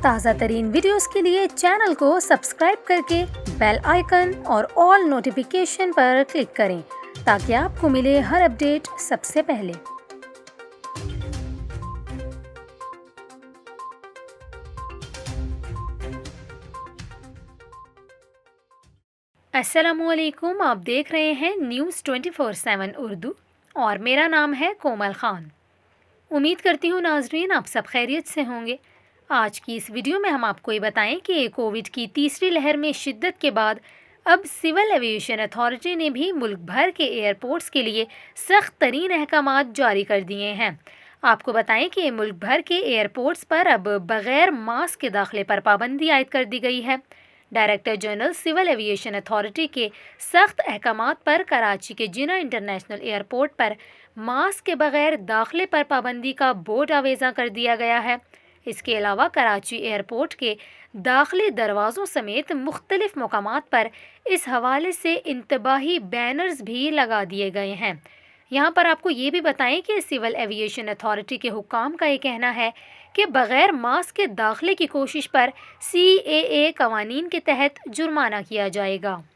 تازہ ترین ویڈیوز کے لیے چینل کو سبسکرائب کر کے بیل آئیکن اور آل نوٹیفیکیشن پر کلک کریں تاکہ آپ کو ملے ہر اپڈیٹ سب سے پہلے۔ السلام علیکم، آپ دیکھ رہے ہیں نیوز 24/7 اردو اور میرا نام ہے کومل خان۔ امید کرتی ہوں ناظرین آپ سب خیریت سے ہوں گے۔ آج کی اس ویڈیو میں ہم آپ کو یہ بتائیں کہ کووڈ کی تیسری لہر میں شدت کے بعد اب سول ایویشن اتھارٹی نے بھی ملک بھر کے ایئرپورٹس کے لیے سخت ترین احکامات جاری کر دیے ہیں۔ آپ کو بتائیں کہ ملک بھر کے ایئرپورٹس پر اب بغیر ماسک کے داخلے پر پابندی عائد کر دی گئی ہے۔ Director general civil aviation authority کے سخت احکامات پر کراچی کے جناح انٹرنیشنل ایئرپورٹ پر ماسک کے بغیر داخلے پر پابندی کا بورڈ آویزاں کر دیا گیا ہے۔ اس کے علاوہ کراچی ایئرپورٹ کے داخلی دروازوں سمیت مختلف مقامات پر اس حوالے سے انتباہی بینرز بھی لگا دیے گئے ہیں۔ یہاں پر آپ کو یہ بھی بتائیں کہ سول ایویشن اتھارٹی کے حکام کا یہ کہنا ہے کہ بغیر ماسک کے داخلے کی کوشش پر CAA قوانین کے تحت جرمانہ کیا جائے گا۔